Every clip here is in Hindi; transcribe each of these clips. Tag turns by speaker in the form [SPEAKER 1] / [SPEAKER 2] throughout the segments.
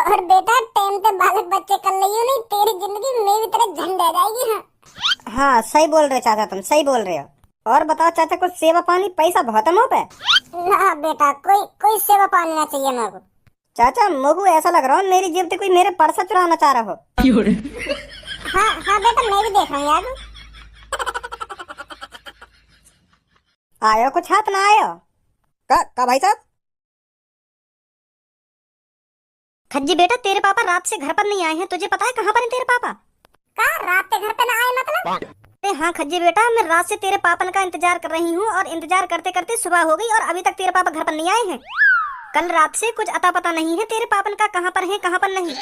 [SPEAKER 1] और बेटा टाइम पे बालक बच्चे कर लियो नहीं, तेरी जिंदगी मेरी तरह झंड आ जाएगी। हाँ
[SPEAKER 2] हाँ सही बोल रहे चाचा, तुम सही बोल रहे हो। और बताओ चाचा, कुछ सेवा पानी पैसा बहुत है मुँह पे?
[SPEAKER 1] ना बेटा, कोई कोई सेवा पानी ना चाहिए मेरे को।
[SPEAKER 2] चाचा मुझको ऐसा लग रहा है मेरी जेब से कोई मेरे पर्स चुराना चाह रहा हो।
[SPEAKER 1] हाँ हाँ बेटा, मैं भी देख रहा हूँ यार।
[SPEAKER 2] आयो कुछ हाथ ना आयो का भाई साहब?
[SPEAKER 3] खज्जी बेटा, तेरे पापा रात से घर पर नहीं आए हैं, तुझे पता है कहाँ पर है तेरे पापा?
[SPEAKER 1] कहा रात के घर पे ना आए मतलब?
[SPEAKER 3] अरे हाँ खज्जी बेटा, मैं रात से तेरे पापा का इंतजार कर रही हूँ और इंतजार करते करते सुबह हो गई और अभी तक तेरे पापा घर पर नहीं आए हैं। कल रात से कुछ अता पता नहीं है तेरे पापन का, कहाँ पर है कहाँ पर नहीं।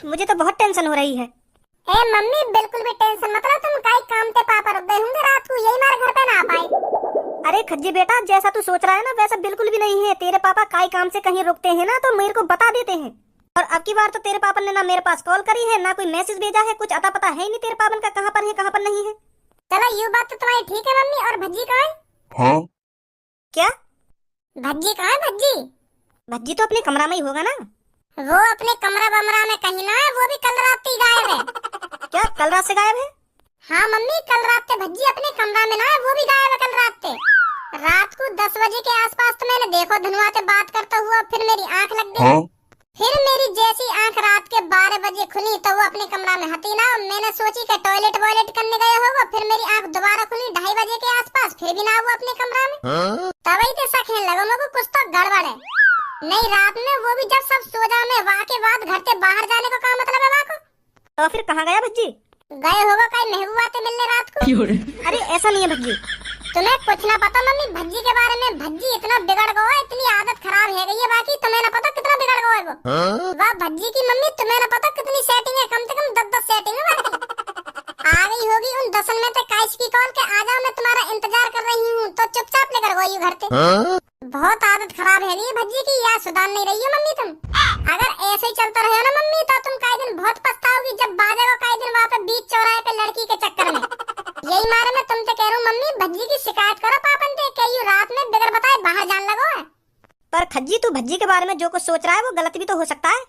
[SPEAKER 3] मुझे तो बहुत टेंशन हो रही है।
[SPEAKER 1] ए मम्मी, बिल्कुल भी टेंशन मतलब, तुम काई काम पे पापा रुक गए होंगे रात को, यही मारे घर पे ना आ पाए।
[SPEAKER 3] अरे खज्जी बेटा, जैसा तू सोच रहा है ना वैसा बिल्कुल भी नहीं है। तेरे पापा काई काम से कहीं रुकते हैं ना तो मेरे को बता देते हैं। और अब की बार तो तेरे पापा ने ना मेरे पास कॉल करी है ना कोई मैसेज भेजा है, कुछ अता पता है नहीं तेरे पापन का कहाँ पर है कहाँ पर नहीं है।
[SPEAKER 1] चलो ये बात तो तुम्हारी ठीक है मम्मी। और भज्जी कहाँ है?
[SPEAKER 4] हाँ?
[SPEAKER 3] क्या?
[SPEAKER 1] भज्जी कहाँ है? भज्जी
[SPEAKER 3] भज्जी तो अपने कमरा में ही होगा ना।
[SPEAKER 1] वो अपने कमरा बमरा में कहीं ना है, वो भी कल रात ही गायब है।
[SPEAKER 3] क्या कल रात से गायब है?
[SPEAKER 1] हाँ मम्मी, कल रात से भज्जी अपने कमरा में ना है, वो भी गायब है कल रात से। रात को 10 बजे के आसपास तो मैंने देखो धनुआ से बात करता हुआ, फिर मेरी आंख लग गई।
[SPEAKER 4] हाँ?
[SPEAKER 1] फिर मेरी जैसी आंख रात के 12 बजे खुली तो वो अपने कमरा में हती ना। मैंने सोची कि टॉयलेट वॉयलेट करने गया होगा, फिर मेरी आंख दोबारा खुली 2:30 बजे के आसपास, फिर भी ना वो अपने कमरा में।
[SPEAKER 4] हाँ?
[SPEAKER 1] तभी तो शक है लगा मेरे को, कुछ तो गड़बड़ है। नहीं रात में वो भी जब सब सो जाए, वहाँ के बाद घर से बाहर जाने का क्या मतलब है वहाँ को?
[SPEAKER 3] तो फिर कहाँ गया भज्जी?
[SPEAKER 1] गए होगा कहीं महबूबा से मिलने रात को।
[SPEAKER 3] अरे ऐसा नहीं है भज्जी।
[SPEAKER 1] तुम्हें कुछ ना पता मम्मी भज्जी के बारे में। भज्जी इतना बिगड़ गया है, इतनी आदत खराब है गई है, बाकी तुम्हें ना पता कितना बिगड़ गया है वो।
[SPEAKER 4] हाँ?
[SPEAKER 1] वाह भज्जी की मम्मी, तुम्हें ना पता कितनी सेटिंग है, कम से कम 10 सेटिंग है बाकी। आ गई होगी उन 10 में से काइश की कॉल के आ जाओ, मैं तुम्हारा इंतजार कर रही हूँ, तो चुपचाप लेकर गई घर से।
[SPEAKER 4] हाँ?
[SPEAKER 1] बहुत आदत खराब है ये भज्जी की, या सुधार नहीं रही हो मम्मी तुम। अगर ऐसे ही चलता रहे ना मम्मी तो तुम कई दिन बहुत पछताओगी, जब बाजेगा कई दिन वहाँ पे बीच चौराहे पे लड़की के चक्कर में। यही मारे मैं तुमसे कह रहा हूँ मम्मी, भज्जी की शिकायत करो पापन से, कहीं रात में बिगड़ बताए बाहर जान लगो है।
[SPEAKER 3] पर खज्जी तू भज्जी के बारे में जो कुछ सोच रहा है वो गलत भी तो हो सकता है।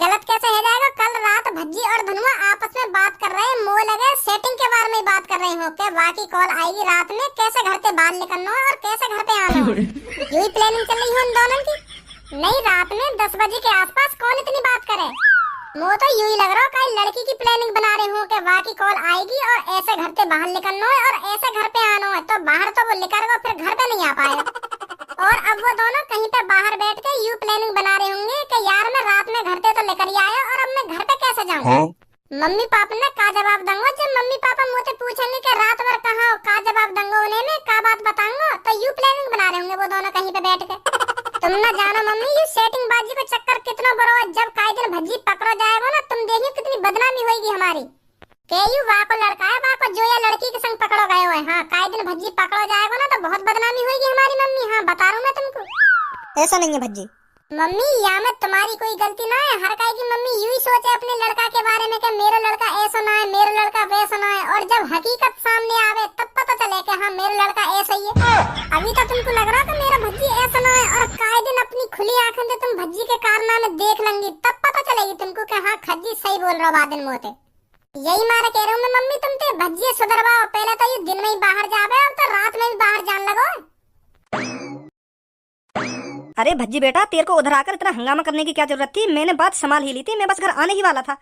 [SPEAKER 1] गलत कैसे हो जाएगा? कल रात भज्जी और धनुआ आपस में बात कर रहे हैं, मोह लगे सेटिंग के बारे में बात कर रहे हो कि बाकी कॉल आएगी रात में, कैसे घर से बाहर निकलना है और कैसे घर पे आना है। यही प्लानिंग चल रही है उन दोनों की। नहीं रात में 10 बजे के आसपास कौन इतनी बात करे? मुझे तो यूं ही लग रहा है कहीं लड़की की प्लानिंग बना रहे हो कि बाकी कॉल आएगी और ऐसे घर से बाहर निकलना है और ऐसे घर पे आना है, तो बाहर तो वो निकल गया, फिर घर पे नहीं आ पाएगा। और अब वो दोनों कहीं पे बाहर बैठ के यूं प्लानिंग बना रहे होंगे कि यार मैं रात में घर पे तो लेकर ही आया और अब मैं घर पे कैसे जाऊं।
[SPEAKER 4] हाँ?
[SPEAKER 1] मम्मी पापा ने का जवाब दूंगा जब मम्मी पापा मुझसे पूछेंगे कि रात भर कहाँ हो, का जवाब दूंगा उन्हें मैं, का बात बताऊंगा। तो यू प्लानिंग बना रहे होंगे वो दोनों कहीं पे बैठ के। तुम ना जानो मम्मी, ये सेटिंग बाजी को चक्कर कितना बड़ा है। जब काई दिन भज्जी पकड़ा जाएगा ना, तुम देखियो कितनी बदनामी होगी हमारी। केयू वहाँ को लड़का है, वहाँ को जो या लड़की के संग पकड़ो गए हुए। हाँ काई दिन भज्जी पकड़ा जाएगा ना तो बहुत बदनामी होगी हमारी मम्मी। हाँ बता रहा हूँ मैं तुमको।
[SPEAKER 3] ऐसा नहीं है भज्जी।
[SPEAKER 1] मम्मी यहाँ में तुम्हारी कोई गलती ना है। हर काई की मम्मी यूं ही सोचे अपने लड़का के बारे में कि मेरा लड़का ऐसा ना है, मेरा लड़का वैसा ना है, और जब हकीकत सामने आवे तब पता चले कि हाँ मेरा लड़का ऐसा ही है। अभी तो तुमको लग रहा कि मेरा भज्जी ऐसा ना है, और काई दिन अपनी खुली आंखों से तुम भज्जी के कारनामे देख लेंगी, तब पता चलेगी तुमको कि हाँ खज्जी सही बोल रहा बादल मोते। यही मारे कह रहा हूँ मैं मम्मी तुमसे, भज्जी सुधरवाओ। पहले तो ये दिन में ही बाहर जावे, अब तो रात में भी बाहर जान लगो।
[SPEAKER 3] अरे भज्जी बेटा, तेरे को उधर आकर इतना हंगामा करने की क्या जरूरत थी? मैंने बात संभाल ही ली थी, मैं बस घर आने ही वाला था।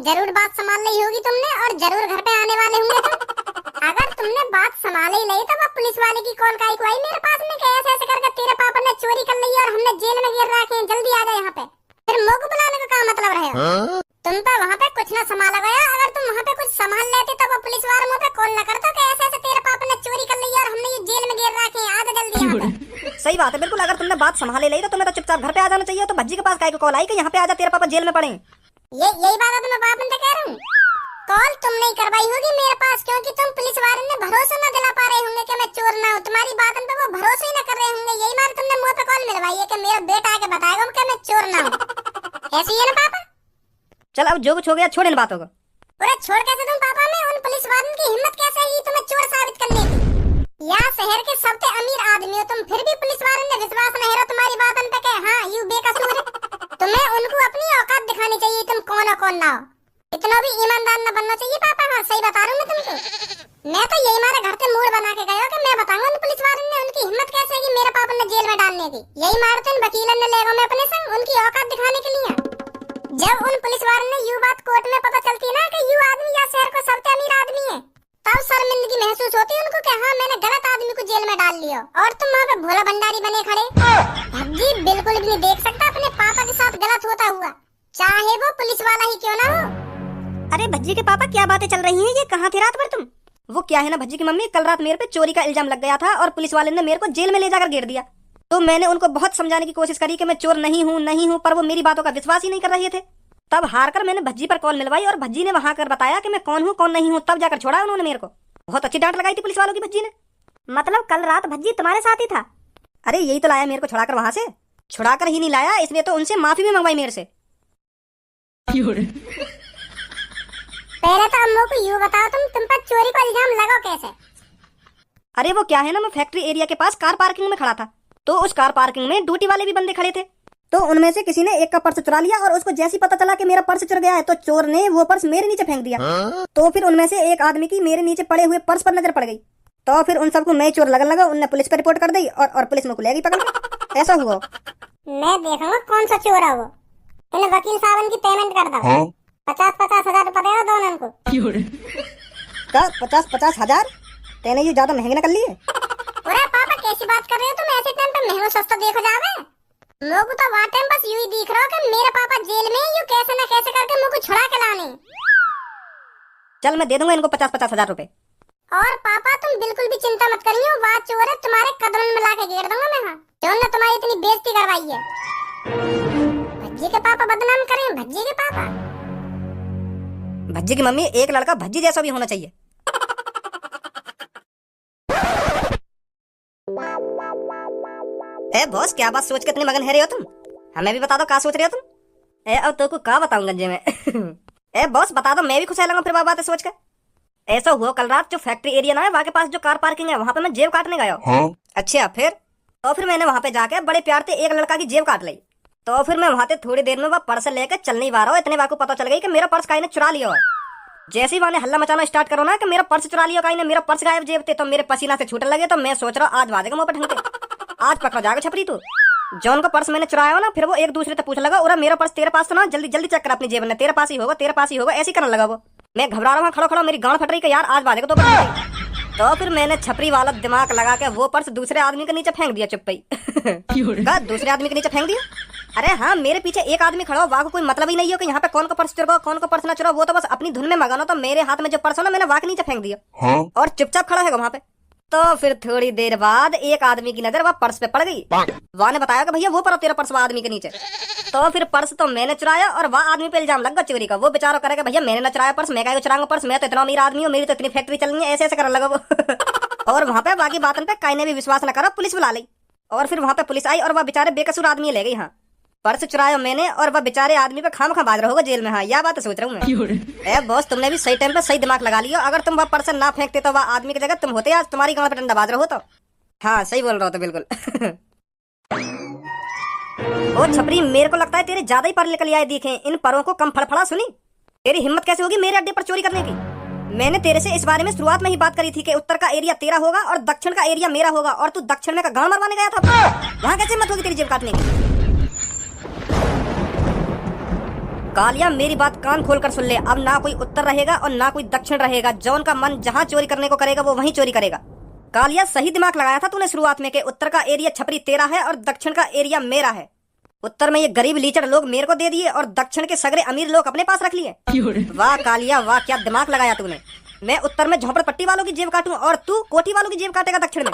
[SPEAKER 1] जरूर बात संभाल ली होगी तुमने, और जरूर घर पे आने वाले होंगे तुम। अगर तुमने बात संभाल ही नहीं तो वो पुलिस वाले की कॉल काई को आई मेरे पास में कि ऐसे ऐसे करके तेरे पापा ने चोरी कर ली और हमने जेल में गिर रखे हैं, जल्दी आ जाए यहाँ पे। फिर मुंह को बुलाने का क्या मतलब रहेगा?
[SPEAKER 4] हाँ?
[SPEAKER 1] तुम तो वहाँ पे कुछ ना संभाला गया। अगर तुम वहाँ पे कुछ संभाल लेते तो वो पुलिस वाले मुँह पे कॉल न करते कि ऐसे ऐसे तेरे पापा ने चोरी कर ली और हमने ये जेल में गिर रखे हैं, आ जा जल्दी यहाँ पे।
[SPEAKER 3] सही बात है बिल्कुल। अगर तुमने बात संभाले ली तो तुम्हें तो चुपचाप घर पे आ जाना चाहिए। तो भज्जी के पास काहे को कॉल आई कि यहाँ पे आजा, तेरे पापा जेल में पड़े।
[SPEAKER 1] यही बात है तो मैं पापा से कह रहा हूँ। कॉल तुम नहीं करवाई होगी मेरे पास, क्योंकि तुम पुलिस वाले ने भरोसा न दिला पा रहे होंगे कि मैं चोर ना हूँ। तुम्हारी बात पे वो भरोसा ही न कर रहे होंगे। यही मारे तुमने मुँह पे कॉल मिलवाई है कि मेरा बेटा आके बताएगा कि मैं चोर ना हूँ। ऐसी है ना पापा?
[SPEAKER 3] चल अब जो कुछ हो गया छोड़ इन बातों को।
[SPEAKER 1] अरे छोड़ कैसे दूं पापा मैं? उन पुलिस वालों की हिम्मत कैसे है तुम्हें चोर साबित करने की? यहाँ शहर के सबसे अमीर आदमी हो तुम, फिर भी पुलिस वालों ने विश्वास नहीं रहा तुम्हारी बातों पे कि हाँ यू बेकसूर है। तुम्हें उनको कौन ना हो। इतना भी ईमानदार न बनना चाहिए पापा। हाँ सही बता रहा हूँ मैं तुमको। मैं तो यही मारे घर से मूड बना के गया कि मैं बताऊंगा उन पुलिस वालों ने उनकी हिम्मत कैसे है कि मेरे पापा ने जेल में डालने की। यही मारे तो इन वकीलन ने ले गए मैं अपने संग उनकी औकात दिखाने के लिए। जब उन पुलिस वालों ने यू बात कोर्ट में पता चलती ना कि यू आदमी या शहर को सबसे अमीर आदमी है, तब शर्मिंदगी महसूस होती उनको कि हाँ मैंने गलत आदमी को जेल में डाल लिया और तुम वहाँ पे भोला भंडारी बने खड़े। भज्जी बिल्कुल भी नहीं देख सकता अपने पापा के साथ गलत होता हुआ, चाहे वो पुलिस वाला ही क्यों ना हो।
[SPEAKER 3] अरे भज्जी के पापा क्या बातें चल रही हैं, ये कहाँ थे रात भर तुम?
[SPEAKER 2] वो क्या है ना भज्जी की मम्मी, कल रात मेरे पे चोरी का इल्जाम लग गया था और पुलिस वाले ने मेरे को जेल में ले जाकर घेर दिया। तो मैंने उनको बहुत समझाने की कोशिश करी कि मैं चोर नहीं हूँ, पर वो मेरी बातों का विश्वास ही नहीं कर रहे थे। तब हार कर मैंने भज्जी पर कॉल मिलवाई और भज्जी ने वहां कर बताया कि मैं कौन हूँ कौन नहीं हूँ, तब जाकर छोड़ा उन्होंने मेरे को। बहुत अच्छी डांट लगाई थी पुलिस वालों की भज्जी ने।
[SPEAKER 3] मतलब कल रात भज्जी तुम्हारे साथ ही था?
[SPEAKER 2] अरे यही तो लाया मेरे को छुड़ाकर वहां से। छुड़ाकर ही नहीं लाया, इसलिए तो उनसे माफी भी मंगवाई मेरे से।
[SPEAKER 1] पहले तो अम्मू को यूँ बताओ तुम पर चोरी का इल्जाम लगाओ कैसे?
[SPEAKER 2] अरे वो क्या है ना, मैं फैक्ट्री एरिया के पास कार पार्किंग में खड़ा था, तो उस कार पार्किंग में ड्यूटी वाले भी बंदे खड़े थे। तो उनमें से किसी ने एक का पर्स चुरा लिया और उसको जैसे ही पता चला कि मेरा पर्स चुरा गया है तो चोर ने वो पर्स मेरे नीचे फेंक दिया। तो फिर उनमें से एक आदमी की मेरे नीचे पड़े हुए पर्स पर नजर पड़ गई। तो फिर उन सबको मैं चोर लगन लगा, उनने पुलिस पर रिपोर्ट कर दी और पुलिस में ले गई पकड़ के। ऐसा हुआ।
[SPEAKER 1] मैं देखूंगा कौन सा चोर है वो। इन्हें वकील साहब की पेमेंट कर दो। 50-50 हजार रुपए दे दो दोनों को।
[SPEAKER 2] का 50-50 हजार? तेने ये ज्यादा महंगे न कर लिए?
[SPEAKER 1] अरे पापा कैसी बात कर रहे हो तुम? ऐसे टाइम पे महंगा सस्ता देखो जावे। लोग तो वहाँ टाइम बस यूं ही दिख रहा हो कि मेरे पापा जेल में यूं कैसे न कैसे करके मुझको छुड़ा के लाने।
[SPEAKER 2] चल मैं दे दूंगा इनको 50-50 हजार रुपए।
[SPEAKER 1] और पापा तुम बिल्कुल भी चिंता मत करिए, बात चोर है तुम्हारे कदम में ला के घेर दूंगा मैं। हाँ जो ने तुम्हारी इतनी बेइज्जती करवाई है। भज्जी के पापा बदनाम करें, भज्जी के पापा।
[SPEAKER 2] भज्जी की मम्मी, एक लड़का भज्जी जैसा भी होना चाहिए। ए बॉस, क्या बात सोच के इतने मगन है रहे हो तुम? हमें भी बता दो क्या सोच रहे हो तुम। अब तो क्या बताऊं गंजे में। ए बॉस बता दो, मैं भी खुश रहूंगा फिर बात सोच कर। ऐसा हुआ कल रात जो फैक्ट्री एरिया ना है वहाँ के पास जो कार पार्किंग है वहाँ पे मैं जेब काटने गया। अच्छा फिर? तो फिर मैंने वहाँ पे जाके बड़े प्यार से एक लड़का की जेब काट ली। तो फिर मैं वहाँ से थोड़ी देर में वह पर्स लेकर चल नहीं पा रहा हूँ, इतने बार को पता चल गई कि मेरा पर्स काई ने चुरा लिया है। जैसे ही वहाँ हल्ला मचाना स्टार्ट करो ना कि मेरा पर्स चुरा लिया काई ने, मेरा पर्स गायब जेब थे, तो मेरे पसीना से छूटने लगे। तो मैं सोच रहा हूँ आज बाजेगा मुँह पे ढंग से, आज पकड़ा जाएगा छपरी तू। जॉन का पर्स मैंने चुराया हो ना, फिर वो एक दूसरे से पूछने लगा, और मेरा पर्स तेरे पास तो ना, जल्दी जल्दी चेक कर अपनी जेब में, तेरे पास ही होगा तेरे पास ही होगा, ऐसे करने लगा वो। मैं घबरा रहा हूँ खड़ा खड़ा, मेरी गांड फट रही कि यार आज बाजेगा तो फिर मैंने छपरी वाला दिमाग लगा के वो पर्स दूसरे आदमी के नीचे फेंक दिया चुप ही। दूसरे आदमी के नीचे फेंक दिया? अरे हाँ, मेरे पीछे एक आदमी खड़ा हो, वहाँ को कोई मतलब ही नहीं हो कि यहाँ पे कौन का पर्स चुरा कौन का पर्स ना चुरा, वो तो बस अपनी धुन में मगाना। तो मेरे हाथ में जो पर्स हो ना, मैंने वहाँ के नीचे फेंक दिया और चुपचाप खड़ा है वहाँ पे। तो फिर थोड़ी देर बाद एक आदमी की नजर वह पर्स पे पड़ गई। वह ने बताया कि भैया वो पर तेरा पर्स वह आदमी के नीचे। तो फिर पर्स तो मैंने चुराया और वह आदमी पे इल्जाम लग गया चोरी का। वो बेचारा करेगा भैया मैंने न चुराया पर्स, मैं क्या चुराऊंगा पर्स, मैं तो इतना अमीर आदमी हूँ, मेरी तो इतनी फैक्ट्री चल रही है, ऐसे ऐसे करने लगा वो। और वहाँ पे बाकी बातों पे काई ने भी विश्वास न करा, पुलिस बुला ली। और फिर वहाँ पे पुलिस आई और वह बेचारे बेकसूर आदमी ले गई। हाँ पर्स चुराया मैंने और वह बेचारे आदमी पे खाम खा बाज रहा होगा जेल में। हाँ यह बात सोच रहा हूँ मैं। ए बॉस, तुमने भी सही टाइम पे सही दिमाग लगा लिया। अगर तुम वह पर्स ना फेंकते तो वह आदमी की जगह तुम होते, आज तुम्हारी गांव पे डंडा बाज रहे हो। तो हाँ सही बोल रहा हो तो बिल्कुल। ओ छपरी, मेरे को लगता है तेरे ज्यादा ही पर निकल आए दिखे, इन परों को कम फड़फड़ा सुनी। तेरी हिम्मत कैसे होगी मेरे अड्डे पर चोरी करने की? मैंने तेरे से इस बारे में शुरुआत में ही बात करी थी कि उत्तर का एरिया तेरा होगा और दक्षिण का एरिया मेरा होगा, और तू दक्षिण में का गांव मरवाने गया था। वहां कैसे हिम्मत होगी तेरी जेब काटने की? कालिया मेरी बात कान खोल कर सुन ले, अब ना कोई उत्तर रहेगा और ना कोई दक्षिण रहेगा। जौन का मन जहां चोरी करने को करेगा वो वहीं चोरी करेगा। कालिया सही दिमाग लगाया था तूने शुरुआत में कि उत्तर का एरिया छपरी तेरा है और दक्षिण का एरिया मेरा है। उत्तर में ये गरीब लीचड़ लोग मेरे को दे दिए और दक्षिण के सगरे अमीर लोग अपने पास रख लिए। वाह कालिया वाह, क्या दिमाग लगाया तूने। मैं उत्तर में झोंपड़पट्टी वालों की जेब काटूं और तू कोठी वालों की जेब काटेगा दक्षिण में।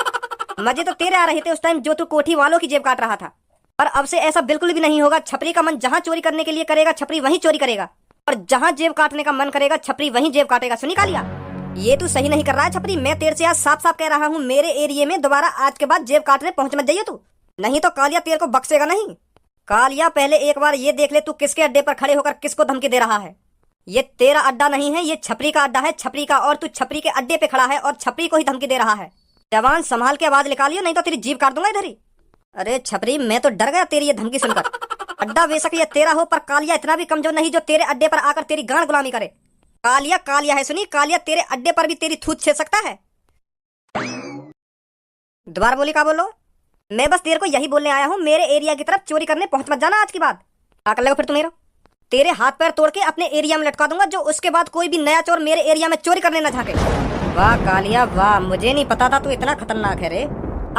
[SPEAKER 2] मजे तो तेरे आ रहे थे उस टाइम जो तू कोठी वालों की जेब काट रहा था, पर अब से ऐसा बिल्कुल भी नहीं होगा। छपरी का मन जहां चोरी करने के लिए करेगा छपरी वहीं चोरी करेगा, और जहां जेब काटने का मन करेगा छपरी वहीं जेब काटेगा। सुनी कालिया, ये तू सही नहीं कर रहा है छपरी। मैं तेरे से आज साफ साफ कह रहा हूँ, मेरे एरिया में दोबारा आज के बाद जेब काटने पहुंच मत जाइए तू, नहीं तो कालिया तेरे को बख्शेगा नहीं। कालिया पहले एक बार ये देख ले तू किसके अड्डे पर खड़े होकर किसको धमकी दे रहा है। ये तेरा अड्डा नहीं है, ये छपरी का अड्डा है, छपरी का, और तू छपरी के अड्डे पे खड़ा है और छपरी को ही धमकी दे रहा है। जवान संभाल के आवाज निकालियो नहीं तो तेरी जीभ काट दूंगा इधर ही। अरे छपरी, मैं तो डर गया तेरी ये धमकी सुनकर। अड्डा बेशक ये तेरा हो, पर कालिया इतना भी कमजोर नहीं जो तेरे अड्डे पर आकर तेरी गांड गुलामी करे। कालिया कालिया है सुनी, कालिया तेरे अड्डे पर भी तेरी थूत छेद सकता है। दोबारा बोली, का बोलो? मैं बस तेरे को यही बोलने आया हूँ, मेरे एरिया की तरफ चोरी करने पहुंच मत जाना आज की बात। क्या कर लेगा फिर तुम्हें? तेरे हाथ पैर तोड़ के अपने एरिया में लटका दूंगा, जो उसके बाद कोई भी नया चोर मेरे एरिया में चोरी करने न झाके। वाह कालिया वाह, मुझे नहीं पता था तू इतना खतरनाक है रे।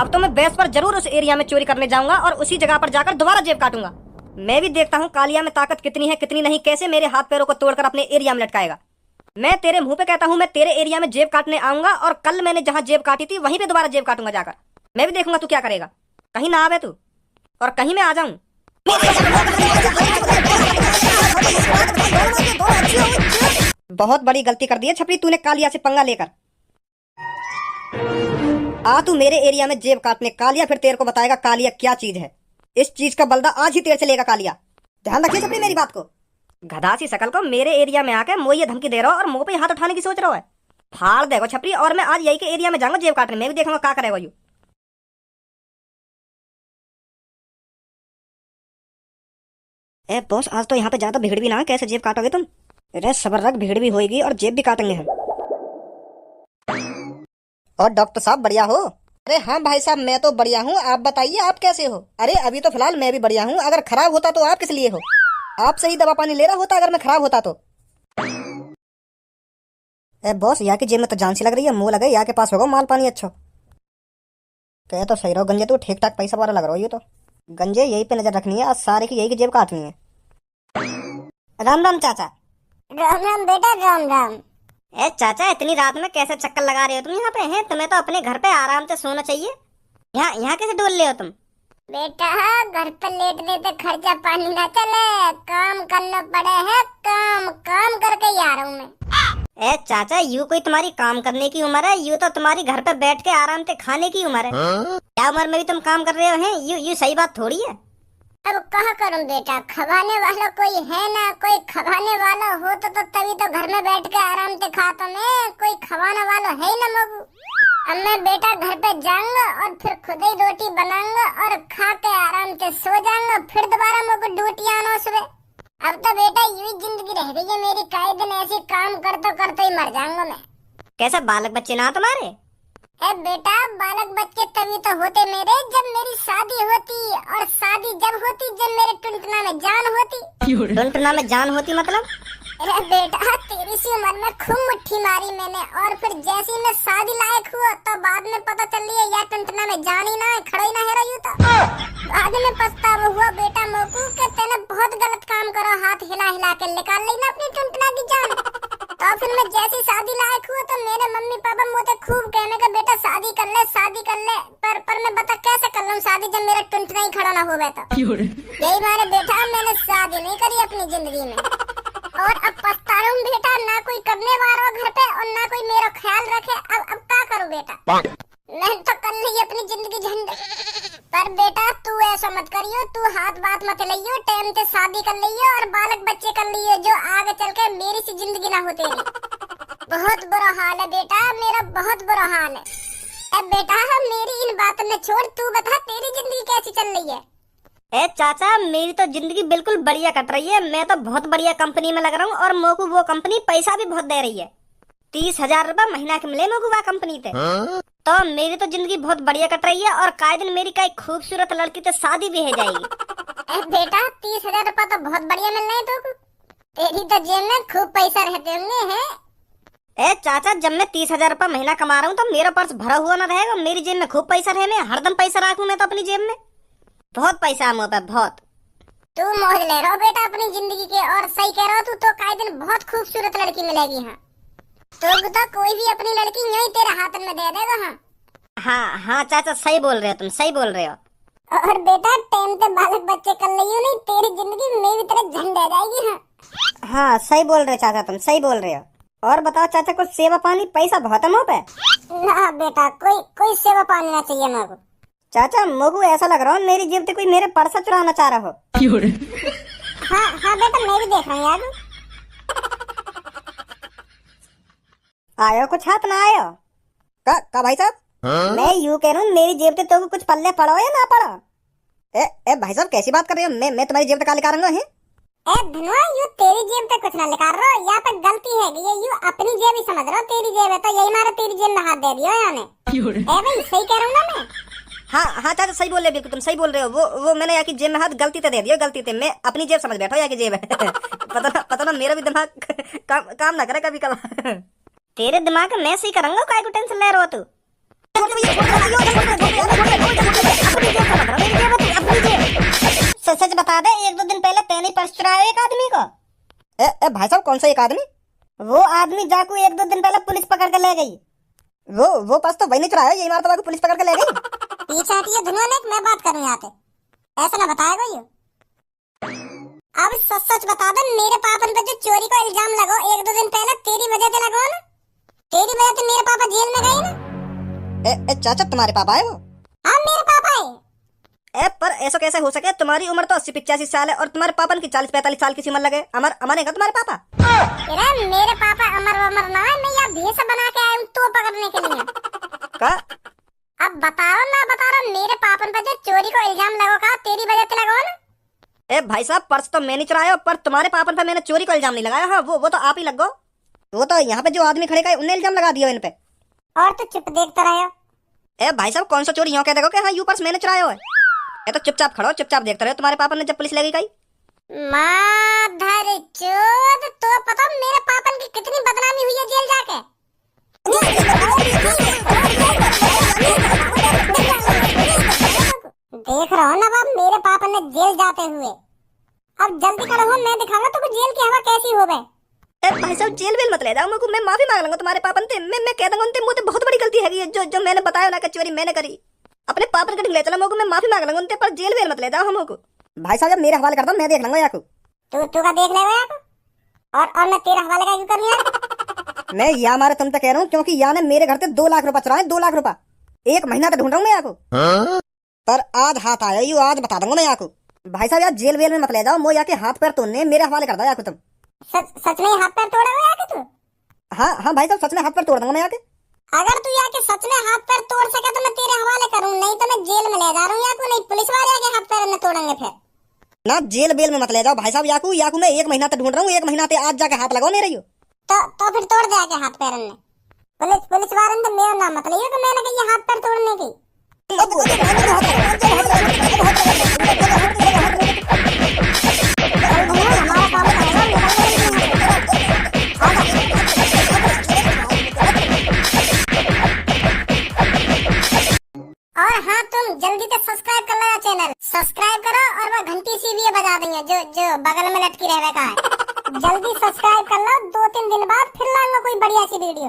[SPEAKER 2] अब तो मैं बेस पर जरूर उस एरिया में चोरी करने जाऊंगा और उसी जगह पर जाकर दोबारा जेब काटूंगा। मैं भी देखता हूँ कालिया में ताकत कितनी है कितनी नहीं, कैसे मेरे हाथ पैरों को तोड़कर अपने एरिया में लटकाएगा। मैं तेरे मुंह पे कहता हूँ, मैं तेरे एरिया में जेब काटने आऊंगा और कल मैंने जहाँ जेब काटी थी वहीं पे दोबारा जेब काटूंगा जाकर। मैं भी देखूंगा तू क्या करेगा। कहीं ना आवे तू और कहीं मैं आ जाऊं। बहुत बड़ी गलती कर दी है छपरी तूने कालिया से पंगा लेकर। आ तू मेरे एरिया में जेब काटने कालिया, फिर तेरे को बताएगा कालिया क्या चीज है। इस चीज का बलदा आज ही तेरे से लेगा कालिया। ध्यान रखिए छपरी मेरी बात को। गधा सी शकल को मेरे एरिया में आके मुझे ये धमकी दे रहा हो और मुंह पे हाथ उठाने की सोच रहा है। फाड़ देगा छपरी, और मैं आज यही के एरिया में जाऊंगा जेब काटने। मैं भी देखूंगा क्या करेगा यू। ए बॉस, आज तो यहाँ पे ज्यादा भीड़ भी ना है, कैसे जेब काटोगे तुम? अरे सबर रख, भीड़ भी होएगी और जेब भी काटेंगे हम। और डॉक्टर साहब बढ़िया हो? अरे हाँ भाई साहब, मैं तो बढ़िया हूँ, आप बताइए आप कैसे हो? अरे अभी तो फिलहाल मैं भी बढ़िया हूँ। अगर खराब होता तो आप किस लिए हो? आप सही दवा पानी ले रहा होता अगर मैं खराब होता तो। ए बॉस, यहाँ की जेब में तो जान सी लग रही है, मुंह लगे यहाँ के पास होगा माल पानी अच्छा। कह तो सही रहो गंजे, तू ठीक ठाक पैसा वाला लग रहा हो। ये तो गंजे यही पे नजर रखनी है, आज सारे की यही की जेब काटनी है। राम राम चाचा।
[SPEAKER 1] राम राम बेटा, राम राम।
[SPEAKER 3] ए चाचा, इतनी रात में कैसे चक्कर लगा रहे हो तुम यहाँ पे? हैं तुम्हें तो अपने घर पे आराम से सोना चाहिए। यहाँ यहाँ कैसे डोल रहे हो तुम?
[SPEAKER 1] बेटा घर पर लेटने पे खर्चा पानी ना चले, काम करना पड़े है। काम काम करके ही आ रहा हूँ मैं।
[SPEAKER 3] ए चाचा, यू कोई तुम्हारी काम करने की उम्र है? यू तो तुम्हारी घर पे बैठ के आराम से खाने की उम्र है। क्या उम्र में भी तुम काम कर रहे हो? हैं यू सही बात थोड़ी है।
[SPEAKER 1] अब कहाँ करूँ बेटा, खवाने वाला कोई है ना। कोई खवाने वाला हो तो तभी तो घर में बैठ के आराम से खाता मैं। कोई खवाने वाला है ही ना मगू। अब मैं बेटा घर पे जाऊंगा और फिर खुद ही रोटी बनाऊंगा और खा के आराम से सो जाऊंगा। फिर दोबारा मगू ड्यूटी आना सुबह। अब तो बेटा यूं जिंदगी रह गई है मेरी, कई दिन ऐसे काम करते ही मर जाऊंगा मैं।
[SPEAKER 3] कैसा बालक बच्चे ना तुम्हारे?
[SPEAKER 1] ए बेटा, बालक बच्चे तभी तो होते मेरे जब मेरी शादी होती, और शादी जब होती जब मेरे टुनटुना में जान होती।
[SPEAKER 3] टुनटुना में जान होती मतलब?
[SPEAKER 1] अरे बेटा, तेरी सी उम्र में खूब मुट्ठी मारी मैंने, और फिर जैसे ही मैं शादी लायक हुआ तो बाद में पता चल रही है यार टुनटुना में जान ही ना है, खड़ा ही ना है रही। तो बाद में पछतावा हुआ बेटा मोकू के तेने बहुत गलत काम करो, हाथ हिला हिला के निकाल ली ना अपनी टुनटुना की जान। तो फिर मैं जैसी शादी लायक हुआ तो मेरे मम्मी पापा मुझे खूब कहने का बेटा शादी कर ले शादी कर ले। पर मैं बता कैसे कर लूं शादी जब मेरा टुनटुना ही खड़ा ना हो गया। तो यही मारे बेटा मैंने शादी नहीं करी अपनी जिंदगी में, और अब पछता रहा हूं बेटा। ना कोई करने वाला घर पे और ना कोई मेरा ख्याल रखे। अब क्या करूं बेटा? मैं तो कर ली अपनी जिंदगी झंड। पर बेटा तू ऐसा मत करियो, तू हाथ बात मत लियो, टाइम से शादी कर लियो और बालक बच्चे कर लियो, जो आगे चल के मेरी सी जिंदगी ना हो तेरी। बहुत बुरा हाल है बेटा, मेरा बहुत बुरा हाल है। अब बेटा मेरी इन बातों में छोड़, तू बता तेरी जिंदगी कैसी चल रही है?
[SPEAKER 3] ए चाचा, मेरी तो जिंदगी बिल्कुल बढ़िया कट रही है। मैं तो बहुत बढ़िया कंपनी में लग रहा हूँ और मोकू वो कंपनी पैसा भी बहुत दे रही है। 30,000 रुपए महीना के मिले मोकू वो कंपनी से। तो मेरी तो जिंदगी बहुत बढ़िया कट रही है और काहे दिन मेरी कई खूबसूरत लड़की से शादी भी हो जाएगी।
[SPEAKER 1] बेटा 30,000 रुपए तो बहुत बढ़िया मिल रहे हैं तो तेरी तो जेब में खूब पैसा रहते होंगे हैं।
[SPEAKER 3] ए चाचा, जब मैं 30,000 रुपए महीना कमा रहा हूँ तो मेरा पर्स भरा हुआ ना रहेगा? मेरी जेब में खूब पैसा रहे, मैं हरदम पैसा रखूं मैं तो अपनी जेब में। बहुत पैसा है मुँह पे, बहुत।
[SPEAKER 1] तू मौज ले रहा हो बेटा अपनी जिंदगी के, और सही कह रहा हो तू। तो काहे दिन बहुत खूबसूरत लड़की मिलेगी। हाँ तो कोई भी अपनी लड़की यही तेरे हाथ में दे देगा।
[SPEAKER 3] हाँ हाँ चाचा, सही बोल रहे हो तुम, सही बोल रहे हो।
[SPEAKER 1] और बेटा टाइम पे बालक बच्चे कर लियो नहीं, तेरी जिंदगी मेरी तरह झंड आ जाएगी।
[SPEAKER 2] हाँ सही बोल रहे चाचा, तुम सही बोल रहे हो। और बताओ चाचा, कुछ सेवा पानी? पैसा बहुत है मुँह पे।
[SPEAKER 1] ना बेटा, कोई सेवा पानी ना चाहिए मेरे को।
[SPEAKER 2] चाचा मोगू ऐसा लग रहा हो मेरी जेब से कोई मेरे पर्स चुराना चाह रहा हो।
[SPEAKER 1] हाँ बेटा, मैं भी देख रहा हूँ यार।
[SPEAKER 2] आयो कुछ हाथ ना आयो का भाई साहब? मैं यूँ कह रहा हूँ मेरी जेब से तो कुछ पल्ले पड़ो या ना पड़ो? ए भाई साहब कैसी बात कर रहे हो? मैं तुम्हारी जेब तक लिखा रहा हूँ।
[SPEAKER 1] ए धनुआ, यू तेरी जेब पे कुछ ना लिखा रहो, यहाँ पे गलती है ये यू अपनी जेब ही समझ रहा हो, तेरी जेब है तो यही मारे तेरी जेब में हाथ दे दिया याने। ए भाई सही कह रहा हूँ ना मैं?
[SPEAKER 2] हाँ चाचा सही बोल रहे हो, बिल्कुल तुम सही बोल रहे हो। वो मैंने यहाँ की जेब में हाथ गलती से दे दिया, गलती से। मैं अपनी जेब समझ बैठा हूँ, यहाँ की जेब है। पता ना मेरा भी दिमाग काम ना करे कभी कल।
[SPEAKER 3] तेरे दिमाग में मैं सही करूंगा, काय को टेंशन ले रहे हो तू? सच बता दे, 1-2 दिन पहले तेने पर्स चुराया एक आदमी को।
[SPEAKER 2] ए भाई साहब कौन सा एक आदमी?
[SPEAKER 3] वो आदमी जाकू 1-2 दिन पहले पुलिस पकड़ के ले गई।
[SPEAKER 2] वो पर्स तो वही नहीं चुराया, यही मारता पुलिस पकड़ के ले गई।
[SPEAKER 1] पीछे हटिए धनुआ ने, मैं बात करूँ यहाँ पे, ऐसा ना बताएगा यू। अब सच बता दे, मेरे पापन पे जो चोरी का इल्जाम लगो 1-2 दिन पहले, तेरी वजह से लगो ना? तेरी वजह से मेरे पापा जेल में गए ना?
[SPEAKER 2] ए चाचा तुम्हारे पापा है वो?
[SPEAKER 1] हाँ मेरे पापा है।
[SPEAKER 2] पर ऐसा कैसे हो सके? तुम्हारी उम्र तो 80-85 साल है और तुम्हारे पापन की 40-45 साल की उम्र लगे। अमर है क्या तुम्हारे पापा?
[SPEAKER 1] अरे मेरे पापा अमर ना है, मैं यहाँ भेष बना के आया हूँ तो पकड़ने के लिए।
[SPEAKER 2] का?
[SPEAKER 1] अब बताओ ना बता रहा, मेरे पापन पे जो चोरी को इल्जाम लगो का तेरी वजह से लगो ना?
[SPEAKER 2] ए भाई साहब पर्स तो मैं नहीं चुराया, पर तुम्हारे पापन पे मैंने चोरी को इल्जाम नहीं लगाया। हाँ वो तो आप ही लगो। वो तो यहाँ पे जो आदमी खड़े का उन्हें इल्जाम लगा दिया इन पे।
[SPEAKER 1] और तो चुप देखता रहो।
[SPEAKER 2] ए भाई साहब कौन सा चोरी यूं कह देखो कि हाँ यू पर्स मैंने चुराया है? ये तो चुपचाप खड़ो, चुपचाप देखते रहो। तुम्हारे पापा ने जब पुलिस लगी गई
[SPEAKER 1] माधर चोद, तो पता मेरे पापन की कितनी बदनामी हुई है जेल जाके। देख रहा हो ना बाप, मेरे पापा ने जेल जाते हुए। अब जल्दी करो, मैं दिखाऊंगा तुमको जेल की हवा कैसी हो गए।
[SPEAKER 2] भाई साहब जेल वेल मत ले जाओ मुझको, मैं माफी मांग लूंगा तुम्हारे पापन से। मैं कह दूंगा उनसे मुझे बहुत बड़ी गलती है जो मैंने बताया ना कि चोरी मैंने करी। अपने पापन के ले चला मुझको, मैं माफी मांग लूंगा उनसे, पर जेल वेल मत ले जाओ हमको। भाई साहब जब मेरे हवाले कर दो, मैं देख लूंगा याको।
[SPEAKER 1] तू का देख लेगा याको? और मैं तेरा हवाले का क्यों करनी है?
[SPEAKER 2] मैं यहाँ मारे तुम तक कह रहा हूँ क्योंकि यहाँ ने मेरे घर से 2 लाख रुपए चुराए। 2 लाख रुपए 1 महीना तक ढूंढ रहा हूँ मैं याको। पर आज हाथ आया यू, आज बता दूंगा मैं याको। भाई साहब यार जेल वेल में मत ले जाओ, मो याके हाथ पैर तोड़ने मेरे हवाले कर दो याको तुम।
[SPEAKER 1] सच में हाथ पैर तोड़ा हुआ है तू?
[SPEAKER 2] हाँ भाई साहब सच में हाथ पैर तोड़ दूंगा मैं याके।
[SPEAKER 1] अगर तू याके सच में हाथ पैर तोड़ सके तो मैं तेरे हवाले करूँ, नहीं तो मैं जेल में ले जा रहा हूँ याको। नहीं पुलिस वाले आके हाथ पैर में तोड़ेंगे फिर।
[SPEAKER 2] ना जेल बेल में मत ले जाओ भाई साहब याकू मैं 1 महीना तक ढूंढ रहा हूँ। 1 महीना तक आज जाके हाथ लगाओ मेरे यू।
[SPEAKER 1] तो फिर तोड़ दे आके हाथ पैर में। पुलिस वाले ने मेरा नाम मत लियो कि मैंने कही हाथ पैर तोड़ने की। और हाँ तुम जल्दी से सब्सक्राइब कर लो चैनल, सब्सक्राइब करो और वो घंटी सी भी बजा देंगे जो बगल में लटकी रहने का है। जल्दी सब्सक्राइब कर लो, 2-3 दिन बाद फिर लाऊंगा कोई बढ़िया सी वीडियो।